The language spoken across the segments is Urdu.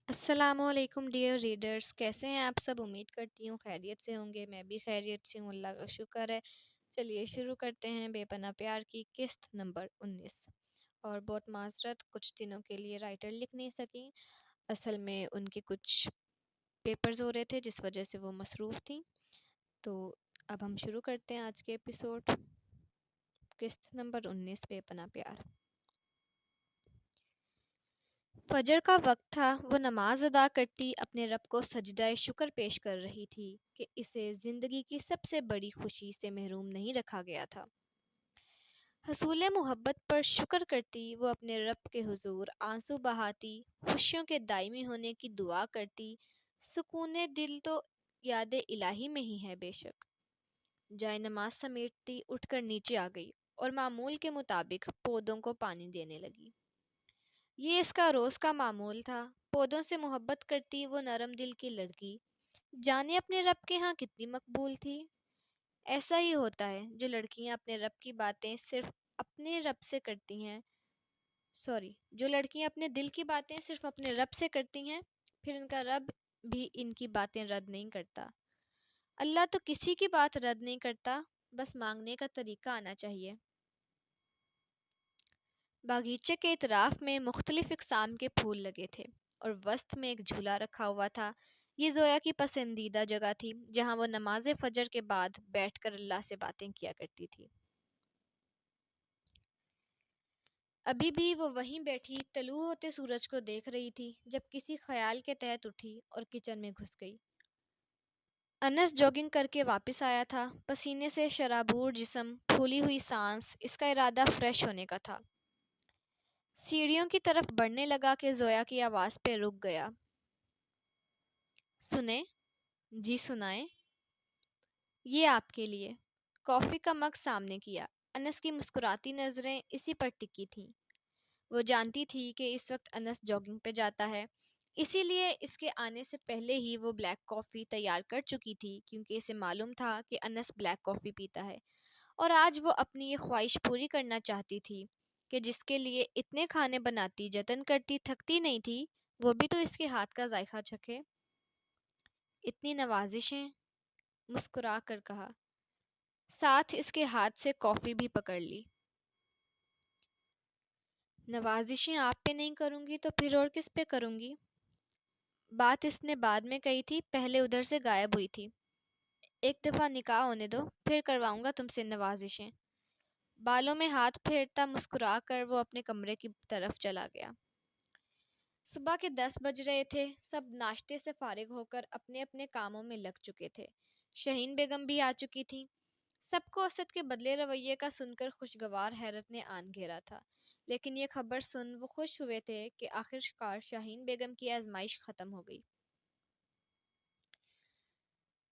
السلام علیکم ڈیئر ریڈرز، کیسے ہیں آپ سب؟ امید کرتی ہوں خیریت سے ہوں گے۔ میں بھی خیریت سے ہوں، اللہ کا شکر ہے۔ چلیے شروع کرتے ہیں بے پناہ پیار کی قسط نمبر 19۔ اور بہت معذرت، کچھ دنوں کے لیے رائٹر لکھ نہیں سکیں، اصل میں ان کے کچھ پیپرز ہو رہے تھے جس وجہ سے وہ مصروف تھیں۔ تو اب ہم شروع کرتے ہیں آج کے ایپیسوڈ، قسط نمبر 19 بے پناہ پیار۔ فجر کا وقت تھا، وہ نماز ادا کرتی اپنے رب کو سجدہ شکر پیش کر رہی تھی کہ اسے زندگی کی سب سے بڑی خوشی سے محروم نہیں رکھا گیا تھا۔ حصول محبت پر شکر کرتی وہ اپنے رب کے حضور آنسو بہاتی، خوشیوں کے دائمی ہونے کی دعا کرتی۔ سکون دل تو یاد الہی میں ہی ہے بے شک۔ جائے نماز سمیٹتی اٹھ کر نیچے آ گئی اور معمول کے مطابق پودوں کو پانی دینے لگی۔ یہ اس کا روز کا معمول تھا۔ پودوں سے محبت کرتی وہ نرم دل کی لڑکی جانے اپنے رب کے ہاں کتنی مقبول تھی۔ ایسا ہی ہوتا ہے جو لڑکیاں اپنے رب کی باتیں صرف اپنے رب سے کرتی ہیں جو لڑکیاں اپنے دل کی باتیں صرف اپنے رب سے کرتی ہیں، پھر ان کا رب بھی ان کی باتیں رد نہیں کرتا۔ اللہ تو کسی کی بات رد نہیں کرتا، بس مانگنے کا طریقہ آنا چاہیے۔ باغیچے کے اطراف میں مختلف اقسام کے پھول لگے تھے اور وسط میں ایک جھولا رکھا ہوا تھا۔ یہ زویا کی پسندیدہ جگہ تھی جہاں وہ نماز فجر کے بعد بیٹھ کر اللہ سے باتیں کیا کرتی تھی۔ ابھی بھی وہ وہیں بیٹھی طلوع ہوتے سورج کو دیکھ رہی تھی جب کسی خیال کے تحت اٹھی اور کچن میں گھس گئی۔ انس جاگنگ کر کے واپس آیا تھا، پسینے سے شرابور جسم، پھولی ہوئی سانس، اس کا ارادہ فریش ہونے کا تھا۔ سیڑھیوں کی طرف بڑھنے لگا کہ زویا کی آواز پہ رک گیا۔ سنیں؟ جی سنائیں۔ یہ آپ کے لیے۔ کافی کا مگ سامنے کیا۔ انس کی مسکراتی نظریں اسی پر ٹکی تھیں۔ وہ جانتی تھی کہ اس وقت انس جاگنگ پہ جاتا ہے، اسی لیے اس کے آنے سے پہلے ہی وہ بلیک کافی تیار کر چکی تھی، کیونکہ اسے معلوم تھا کہ انس بلیک کافی پیتا ہے، اور آج وہ اپنی یہ خواہش پوری کرنا چاہتی تھی کہ جس کے لیے اتنے کھانے بناتی، جتن کرتی، تھکتی نہیں تھی، وہ بھی تو اس کے ہاتھ کا ذائقہ چکھے۔ اتنی نوازشیں، مسکرا کر کہا، ساتھ اس کے ہاتھ سے کافی بھی پکڑ لی۔ نوازشیں آپ پہ نہیں کروں گی تو پھر اور کس پہ کروں گی؟ بات اس نے بعد میں کہی تھی، پہلے ادھر سے غائب ہوئی تھی۔ ایک دفعہ نکاح ہونے دو، پھر کرواؤں گا تم سے نوازشیں۔ بالوں میں ہاتھ پھیرتا مسکرا کر وہ اپنے کمرے کی طرف چلا گیا۔ صبح کے 10 بج رہے تھے، سب ناشتے سے فارغ ہو کر اپنے اپنے کاموں میں لگ چکے تھے۔ شہین بیگم بھی آ چکی تھی۔ سب کو اسد کے بدلے رویے کا سن کر خوشگوار حیرت نے آن گھیرا تھا، لیکن یہ خبر سن وہ خوش ہوئے تھے کہ آخرکار شاہین بیگم کی آزمائش ختم ہو گئی۔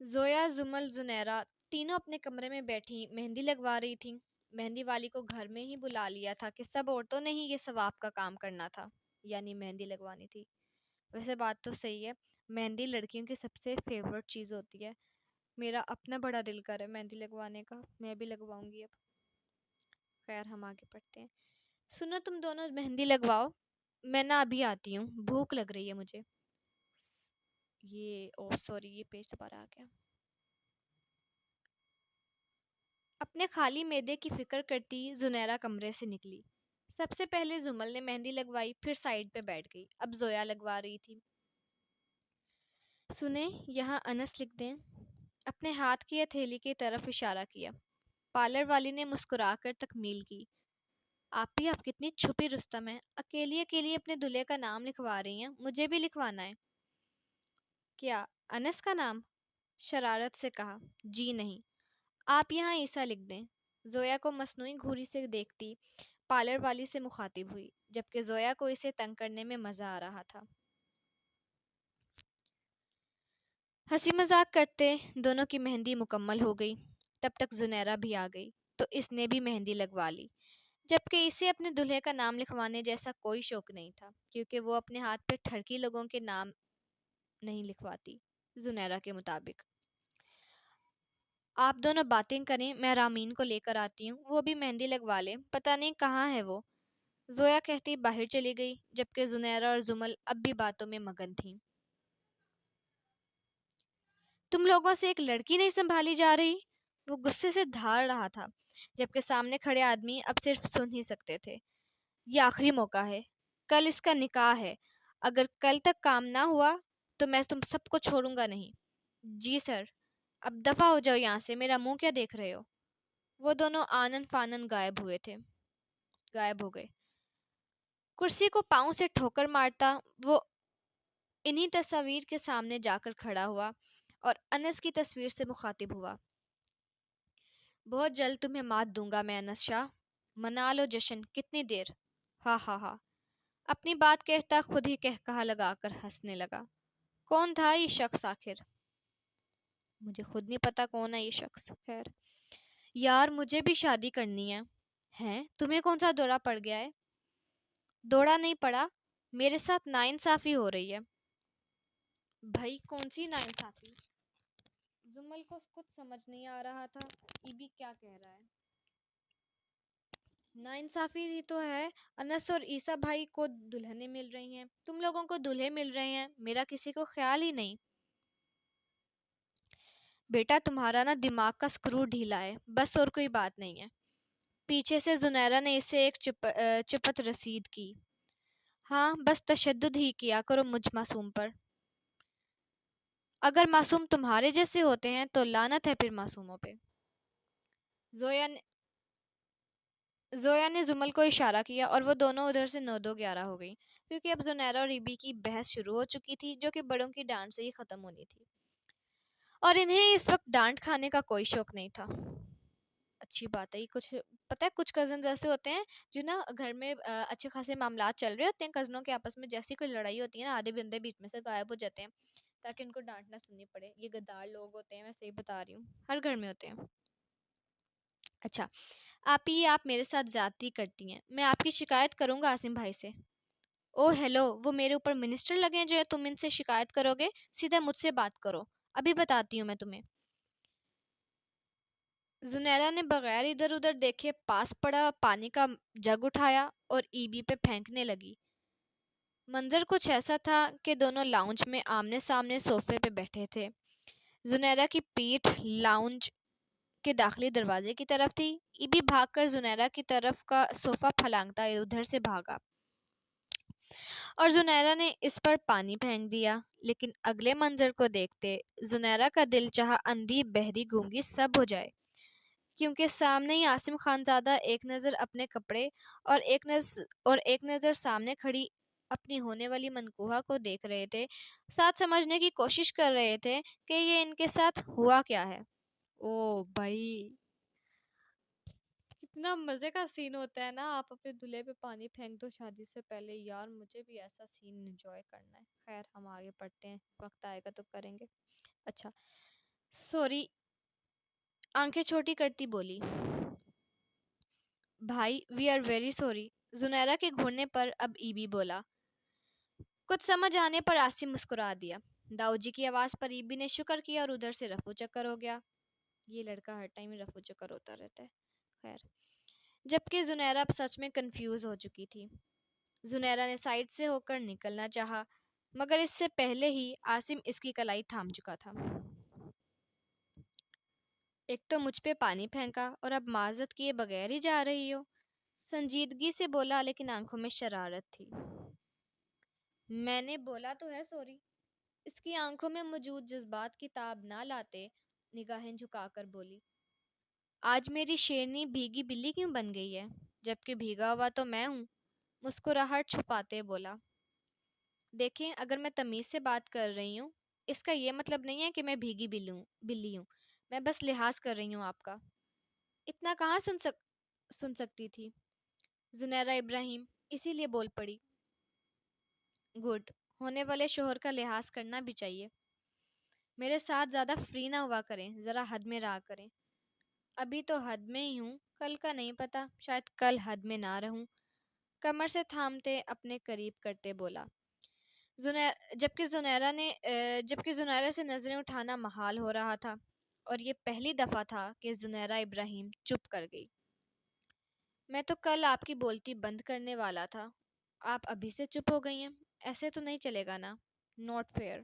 زویا، زمل، زنیرہ تینوں اپنے کمرے میں بیٹھی مہندی لگوا رہی تھیں۔ مہندی والی کو گھر میں ہی بلا لیا تھا کہ سب عورتوں نے ہی یہ ثواب کا کام کرنا تھا، یعنی مہندی لگوانی تھی۔ ویسے بات تو صحیح ہے، مہندی لڑکیوں کی سب سے فیورٹ چیز ہوتی ہے۔ میرا اپنا بڑا دل کر ہے مہندی لگوانے کا، میں بھی لگواؤں گی اب۔ خیر ہم آگے پڑھتے ہیں۔ سنو تم دونوں مہندی لگواؤ، میں نہ ابھی آتی ہوں، بھوک لگ رہی ہے مجھے۔ یہ پیج دوبارہ آ گیا۔ اپنے خالی معدے کی فکر کرتی زنیرہ کمرے سے نکلی۔ سب سے پہلے زمل نے مہندی لگوائی، پھر سائڈ پہ بیٹھ گئی۔ اب زویا لگوا رہی تھی۔ سنیں، یہاں انس لکھ دیں۔ اپنے ہاتھ کی ہتھیلی کی طرف اشارہ کیا۔ پارلر والی نے مسکرا کر تکمیل کی، آپ کتنی چھپی رستم ہیں، اکیلی اکیلی اپنے دلہے کا نام لکھوا رہی ہیں، مجھے بھی لکھوانا ہے۔ کیا انس کا نام؟ شرارت سے کہا، جی نہیں، آپ یہاں عیسیٰ لکھ دیں۔ زویا کو مصنوعی گھوری سے دیکھتی پارلر والی سے مخاطب ہوئی، جبکہ زویا کو اسے تنگ کرنے میں مزہ آ رہا تھا۔ ہنسی مذاق کرتے دونوں کی مہندی مکمل ہو گئی۔ تب تک زنیرہ بھی آ گئی تو اس نے بھی مہندی لگوا لی، جبکہ اسے اپنے دلہے کا نام لکھوانے جیسا کوئی شوق نہیں تھا، کیونکہ وہ اپنے ہاتھ پہ ٹھڑکی لوگوں کے نام نہیں لکھواتی۔ زنیرہ کے مطابق، آپ دونوں باتیں کریں، میں رامین کو لے کر آتی ہوں، وہ بھی مہندی لگوا لے، پتہ نہیں کہاں ہے وہ۔ زویا کہتی باہر چلی گئی، جبکہ زنیرہ اور زمل اب بھی باتوں میں مگن تھیں۔ تم لوگوں سے ایک لڑکی نہیں سنبھالی جا رہی؟ وہ غصے سے دھاڑ رہا تھا، جبکہ سامنے کھڑے آدمی اب صرف سن ہی سکتے تھے۔ یہ آخری موقع ہے، کل اس کا نکاح ہے، اگر کل تک کام نہ ہوا تو میں تم سب کو چھوڑوں گا نہیں۔ جی سر۔ اب دفع ہو جاؤ یہاں سے، میرا منہ کیا دیکھ رہے ہو؟ وہ دونوں آنن فانن غائب ہو گئے۔ کرسی کو پاؤں سے ٹھوکر مارتا وہ انہی تصاویر کے سامنے جا کر کھڑا ہوا اور انس کی تصویر سے مخاطب ہوا۔ بہت جلد تمہیں مات دوں گا میں انس شاہ، منا لو جشن، کتنی دیر؟ ہا ہا ہا۔ اپنی بات کہتا خود ہی کہا لگا کر ہنسنے لگا۔ کون تھا یہ شخص آخر؟ مجھے خود نہیں پتا کون ہے یہ شخص۔ خیر یار، مجھے بھی شادی کرنی ہے۔ ہیں؟ تمہیں کون سا دورہ پڑ گیا ہے؟ دوڑا نہیں پڑا، میرے ساتھ ناانصافی ہو رہی ہے۔ بھائی کون سی ناانصافی؟ زمل کو کچھ سمجھ نہیں آ رہا تھا ایبی کیا کہہ رہا ہے۔ ناانصافی ہی تو ہے، انس اور عیسیٰ بھائی کو دلہنیں مل رہی ہیں، تم لوگوں کو دلہے مل رہے ہیں، میرا کسی کو خیال ہی نہیں۔ بیٹا تمہارا نا دماغ کا سکرو ڈھیلا ہے، بس اور کوئی بات نہیں ہے۔ پیچھے سے زنیرہ نے اسے ایک چپت رسید کی۔ ہاں بس تشدد ہی کیا کرو مجھ معصوم پر۔ اگر معصوم تمہارے جیسے ہوتے ہیں تو لعنت ہے پھر معصوموں پہ۔ زویا نے زمل کو اشارہ کیا اور وہ دونوں ادھر سے 9-2-11 ہو گئی، کیونکہ اب زنیرہ اور ایبی کی بحث شروع ہو چکی تھی جو کہ بڑوں کی ڈانٹ سے ہی ختم ہونی تھی، اور انہیں اس وقت ڈانٹ کھانے کا کوئی شوق نہیں تھا۔ اچھی بات ہے، یہ پتہ ہے کچھ کزنز ایسے ہوتے ہیں جو نا گھر میں اچھے خاصے معاملات چل رہے ہوتے ہیں، کزنوں کے آپس میں جیسی کوئی لڑائی ہوتی ہے نا، آدھے بندے بیچ میں سے غائب ہو جاتے ہیں تاکہ ان کو ڈانٹ نہ سننی پڑے۔ یہ غدار لوگ ہوتے ہیں، میں صحیح بتا رہی ہوں، ہر گھر میں ہوتے ہیں۔ اچھا آپ میرے ساتھ زیادتی کرتی ہیں، میں آپ کی شکایت کروں گا عاصم بھائی سے۔ او ہیلو، وہ میرے اوپر منسٹر لگے ہیں جو تم ان سے شکایت کرو گے؟ سیدھا مجھ سے بات کرو، ابھی بتاتی ہوں میں تمہیں۔ زنیرہ نے بغیر ادھر ادھر دیکھے پاس پڑا پانی کا جگ اٹھایا اور ایبی پہ پھینکنے لگی۔ منظر کچھ ایسا تھا کہ دونوں لاؤنج میں آمنے سامنے صوفے پہ بیٹھے تھے۔ زنیرہ کی پیٹھ لاؤنج کے داخلی دروازے کی طرف تھی۔ ایبی بھاگ کر زنیرہ کی طرف کا صوفہ پھلانگتا ادھر سے بھاگا اور زنیرہ نے اس پر پانی پھینک دیا، لیکن اگلے منظر کو دیکھتے زنیرہ کا دل چاہا اندھی بہری گونگی سب ہو جائے، کیونکہ سامنے ہی عاصم خانزادہ ایک نظر اپنے کپڑے اور ایک نظر سامنے کھڑی اپنی ہونے والی منکوہہ کو دیکھ رہے تھے، ساتھ سمجھنے کی کوشش کر رہے تھے کہ یہ ان کے ساتھ ہوا کیا ہے۔ او بھائی کتنا مزے کا سین ہوتا ہے نا، آپ اپنے دلہے پہ پانی پھینک دو شادی سے پہلے، یار مجھے بھی ایسا سین انجوائے کرنا ہے۔ خیر ہم آگے پڑھتے ہیں، وقت آئے گا تو کریں گے۔ اچھا سوری، آنکھیں چھوٹی کرتی بولی۔ بھائی we are very sorry. Zunaira کے گھورنے پر اب ایبی بولا۔ کچھ سمجھ آنے پر عاصم مسکرا دیا۔ داؤ جی کی آواز پر ایبی نے شکر کیا اور ادھر سے رفو چکر ہو گیا۔ یہ لڑکا ہر ٹائم رفو چکر ہوتا رہتا ہے۔ خیر جبکہ زنیرہ اب سچ میں کنفیوز ہو چکی تھی۔ زنیرہ نے سائڈ سے ہو کر نکلنا چاہا، مگر اس سے پہلے ہی عاصم اس کی کلائی تھام چکا تھا۔ ایک تو مجھ پہ پانی پھینکا اور اب معذرت کیے بغیر ہی جا رہی ہو، سنجیدگی سے بولا لیکن آنکھوں میں شرارت تھی۔ میں نے بولا تو ہے سوری۔ اس کی آنکھوں میں موجود جذبات کی تاب نہ لاتے نگاہیں جھکا کر بولی۔ آج میری شیرنی بھیگی بلی کیوں بن گئی ہے، جبکہ بھیگا ہوا تو میں ہوں؟ مسکراہٹ چھپاتے بولا۔ دیکھیں اگر میں تمیز سے بات کر رہی ہوں اس کا یہ مطلب نہیں ہے کہ میں بھیگی بلی ہوں، میں بس لحاظ کر رہی ہوں آپ کا۔ اتنا کہاں سن سکتی تھی زنیرہ ابراہیم، اسی لیے بول پڑی۔ گڈ، ہونے والے شوہر کا لحاظ کرنا بھی چاہیے۔ میرے ساتھ زیادہ فری نہ ہوا کریں، ذرا حد میں رہا کریں۔ ابھی تو حد میں ہی ہوں، کل کا نہیں پتا، شاید کل حد میں نہ رہوں۔ کمر سے تھامتے اپنے قریب کرتے بولا۔ جبکہ زنیرہ سے نظریں اٹھانا محال ہو رہا تھا، اور یہ پہلی دفعہ تھا کہ زنیرہ ابراہیم چپ کر گئی۔ میں تو کل آپ کی بولتی بند کرنے والا تھا، آپ ابھی سے چپ ہو گئی ہیں؟ ایسے تو نہیں چلے گا نا، ناٹ فیئر۔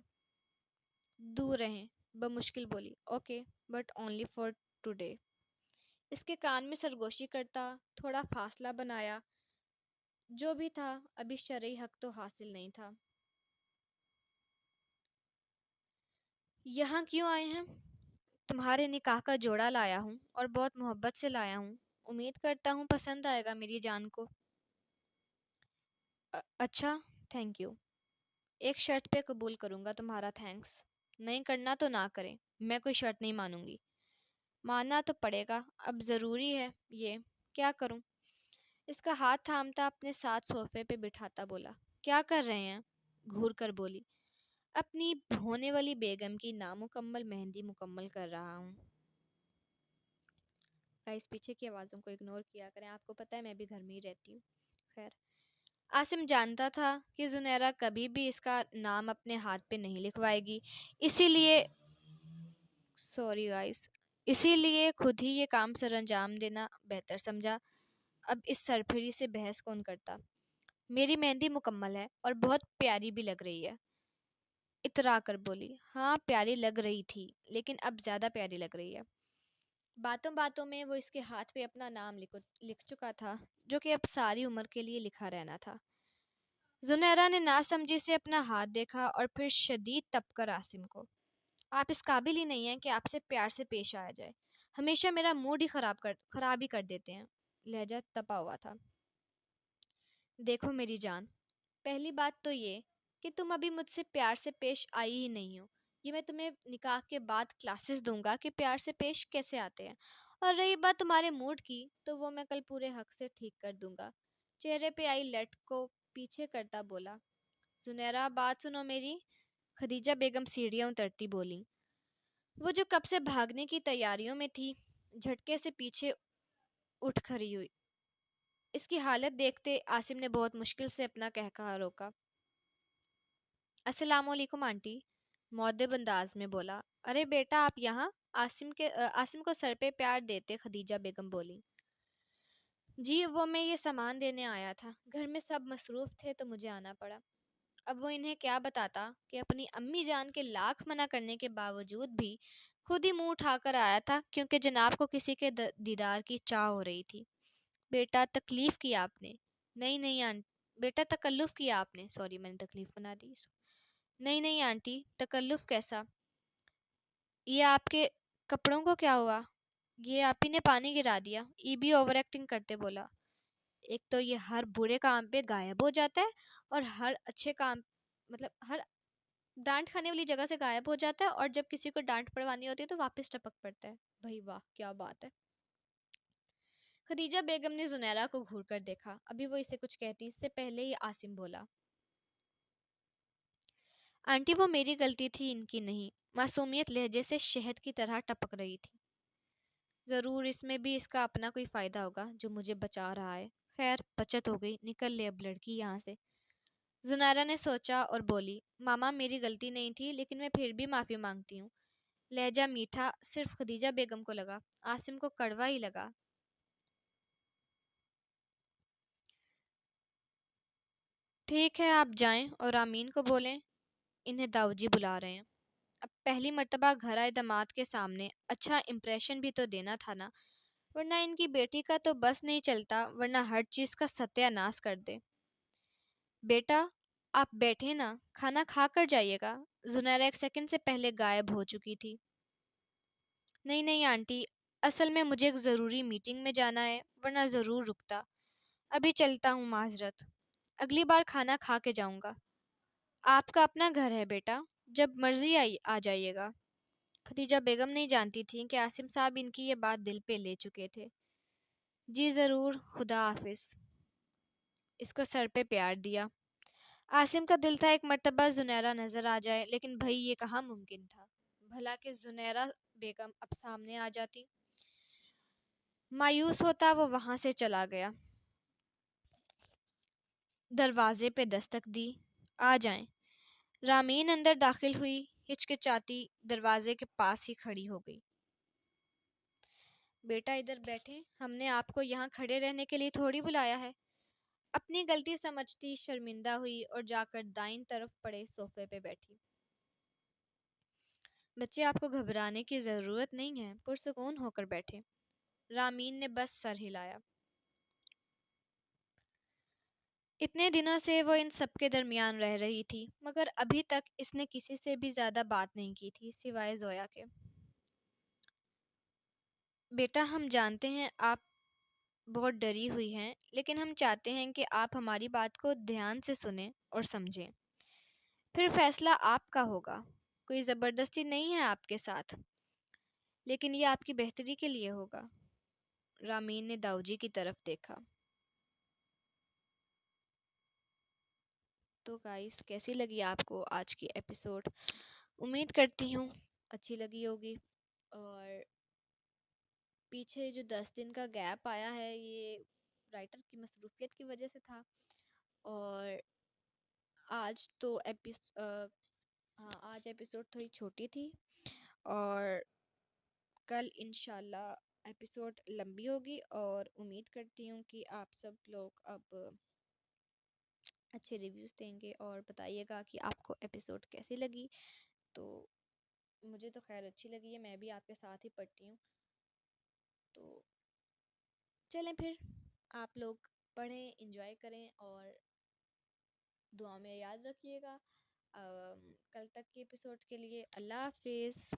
دور رہیں، بمشکل بولی۔ Okay, but only for today. اس کے کان میں سرگوشی کرتا تھوڑا فاصلہ بنایا۔ جو بھی تھا، ابھی شرعی حق تو حاصل نہیں تھا۔ یہاں کیوں آئے ہیں؟ تمہارے نکاح کا جوڑا لایا ہوں اور بہت محبت سے لایا ہوں، امید کرتا ہوں پسند آئے گا میری جان کو۔ اچھا، تھینک یو۔ ایک شرط پہ قبول کروں گا تمہارا تھینکس۔ نہیں کرنا تو نہ کریں، میں کوئی شرط نہیں مانوں گی۔ ماننا تو پڑے گا، اب ضروری ہے یہ، کیا کروں؟ اس کا ہاتھ تھامتا اپنے ساتھ صوفے پہ بٹھاتا بولا، کیا کر رہے ہیں؟ گھور کر بولی، اپنی ہونے والی بیگم کی نامکمل مہندی مکمل کر رہا ہوں۔ گائز پیچھے کی آوازوں کو اگنور کیا کریں، آپ کو پتہ ہے میں بھی گھر میں ہی رہتی ہوں۔ خیر، عاصم جانتا تھا کہ زنیرہ کبھی بھی اس کا نام اپنے ہاتھ پہ نہیں لکھوائے گی، اسی لیے اسی لیے خود ہی یہ کام سر انجام دینا بہتر سمجھا۔ اب اس سرپھری سے بحث کون کرتا؟ میری مہندی مکمل ہے اور بہت پیاری بھی لگ رہی ہے، اترا کر بولی۔ ہاں پیاری لگ رہی تھی، لیکن اب زیادہ پیاری لگ رہی ہے۔ باتوں باتوں میں وہ اس کے ہاتھ پہ اپنا نام لکھ چکا تھا، جو کہ اب ساری عمر کے لیے لکھا رہنا تھا۔ زنیرہ نے ناسمجھی سے اپنا ہاتھ دیکھا اور پھر شدید تپ کر عاصم کو، آپ اس قابل ہی نہیں ہیں کہ آپ سے پیار سے پیش آیا جائے، ہمیشہ میرا موڈ ہی خراب ہی کر دیتے ہیں۔ لہجہ تپا ہوا تھا۔ دیکھو میری جان، پہلی بات تو یہ کہ تم ابھی مجھ سے پیار سے پیش آئی ہی نہیں ہو، یہ میں تمہیں نکاح کے بعد کلاسز دوں گا کہ پیار سے پیش کیسے آتے ہیں، اور رہی بات تمہارے موڈ کی تو وہ میں کل پورے حق سے ٹھیک کر دوں گا۔ چہرے پہ آئی لٹ کو پیچھے کرتا بولا، زنیرہ بات سنو میری۔ خدیجہ بیگم سیڑھیاں اترتی بولی، وہ جو کب سے بھاگنے کی تیاریوں میں تھی، جھٹکے سے پیچھے اٹھ کھڑی ہوئی۔ اس کی حالت دیکھتے عاصم نے بہت مشکل سے اپنا قہقہہ روکا۔ السلام علیکم آنٹی، مؤدب انداز میں بولا۔ ارے بیٹا آپ یہاں؟ عاصم کو سر پہ پیار دیتے خدیجہ بیگم بولی، جی وہ میں یہ سامان دینے آیا تھا، گھر میں سب مصروف تھے تو مجھے آنا پڑا۔ اب وہ انہیں کیا بتاتا کہ اپنی امی جان کے لاکھ منع کرنے کے باوجود بھی خود ہی منہ اٹھا کر آیا تھا، کیونکہ جناب کو کسی کے دیدار کی چاہ ہو رہی تھی۔ بیٹا تکلیف کی آپ نے؟ نہیں نہیں آنٹی، بیٹا تکلف کیا آپ نے، سوری میں نے تکلیف بنا دی۔ نہیں نہیں آنٹی، تکلف کیسا؟ یہ آپ کے کپڑوں کو کیا ہوا؟ یہ آپ ہی نے پانی گرا دیا، ای بھی اوور ایکٹنگ کرتے بولا۔ ایک تو یہ ہر برے کام پہ غائب ہو جاتا ہے، اور ہر اچھے کام ہر ڈانٹ کھانے والی جگہ سے غائب ہو جاتا ہے، اور جب کسی کو ڈانٹ پڑوانی ہوتی ہے تو واپس ٹپک پڑتا ہے۔ بھائی واہ کیا بات ہے۔ خدیجہ بیگم نے زنیرہ کو گھور کر دیکھا، ابھی وہ اسے کچھ کہتی اس سے پہلے ہی عاصم بولا، آنٹی وہ میری غلطی تھی، ان کی نہیں۔ معصومیت لہجے سے شہد کی طرح ٹپک رہی تھی۔ ضرور اس میں بھی اس کا اپنا کوئی فائدہ ہوگا جو مجھے بچا رہا ہے۔ خیر بچت ہو گئی، نکل لے اب لڑکی یہاں سے۔ زنیرہ نے سوچا اور بولی، ماما میری غلطی نہیں تھی، لیکن میں پھر بھی معافی مانگتی ہوں۔ لہجہ میٹھا صرف خدیجہ بیگم کو لگا، عاصم کو کڑوا ہی لگا۔ ٹھیک ہے آپ جائیں اور آمین کو بولیں، انہیں داؤ جی بلا رہے ہیں۔ اب پہلی مرتبہ گھر آئے داماد کے سامنے اچھا امپریشن بھی تو دینا تھا نا، ورنہ ان کی بیٹی کا تو بس نہیں چلتا، ورنہ ہر چیز کا ستیہ ناش کر دے۔ بیٹا آپ بیٹھے نا، کھانا کھا کر جائیے گا۔ زنیرہ ایک سیکنڈ سے پہلے غائب ہو چکی تھی۔ نہیں نہیں آنٹی، اصل میں مجھے ایک ضروری میٹنگ میں جانا ہے، ورنہ ضرور رکتا۔ ابھی چلتا ہوں، معذرت، اگلی بار کھانا کھا کے جاؤں گا۔ آپ کا اپنا گھر ہے بیٹا، جب مرضی آ جائیے گا۔ خدیجہ بیگم نہیں جانتی تھی کہ عاصم صاحب ان کی یہ بات دل پہ لے چکے تھے۔ جی ضرور، خدا حافظ۔ اس کو سر پہ پیار دیا۔ عاصم کا دل تھا ایک مرتبہ زنیرہ نظر آ جائے، لیکن بھئی یہ کہاں ممکن تھا، بھلا کہ زنیرہ بیگم اب سامنے آ جاتی۔ مایوس ہوتا وہ وہاں سے چلا گیا۔ دروازے پہ دستک دی، آ جائیں۔ رامین اندر داخل ہوئی، ہچکچاتی دروازے کے پاس ہی کھڑی ہو گئی۔ بیٹا ادھر بیٹھے، ہم نے آپ کو یہاں کھڑے رہنے کے لیے تھوڑی بلایا ہے۔ اپنی غلطی سمجھتی شرمندہ ہوئی اور جا کر دائیں طرف پڑے صوفے پہ بیٹھی۔ بچے آپ کو گھبرانے کی ضرورت نہیں ہے، پرسکون ہو کر بیٹھے۔ رامین نے بس سر ہلایا۔ اتنے دنوں سے وہ ان سب کے درمیان رہ رہی تھی، مگر ابھی تک اس نے کسی سے بھی زیادہ بات نہیں کی تھی سوائے زویا کے۔ بیٹا ہم جانتے ہیں آپ بہت ڈری ہوئی ہیں، لیکن ہم چاہتے ہیں کہ آپ ہماری بات کو دھیان سے سنیں اور سمجھیں۔ پھر فیصلہ آپ کا ہوگا، کوئی زبردستی نہیں ہے آپ کے ساتھ، لیکن یہ آپ کی بہتری کے لیے ہوگا۔ رامین نے داؤجی کی طرف دیکھا۔ تو گائس کیسی لگی آپ کو آج کی ایپیسوڈ؟ امید کرتی ہوں اچھی لگی ہوگی۔ اور پیچھے جو 10 دن کا گیپ آیا ہے یہ رائٹر کی مصروفیت کی وجہ سے تھا، اور آج تو آج ایپیسوڈ تھوڑی چھوٹی تھی، اور کل انشاءاللہ ایپیسوڈ لمبی ہوگی، اور امید کرتی ہوں کہ آپ سب لوگ اب اچھے ریویوز دیں گے اور بتائیے گا کہ آپ کو ایپیسوڈ کیسی لگی۔ تو مجھے تو خیر اچھی لگی ہے، میں بھی آپ کے ساتھ ہی پڑھتی ہوں۔ تو چلیں پھر آپ لوگ پڑھیں، انجوائے کریں، اور دعا میں یاد رکھیے گا۔ کل تک کے ایپیسوڈ کے لیے اللہ حافظ۔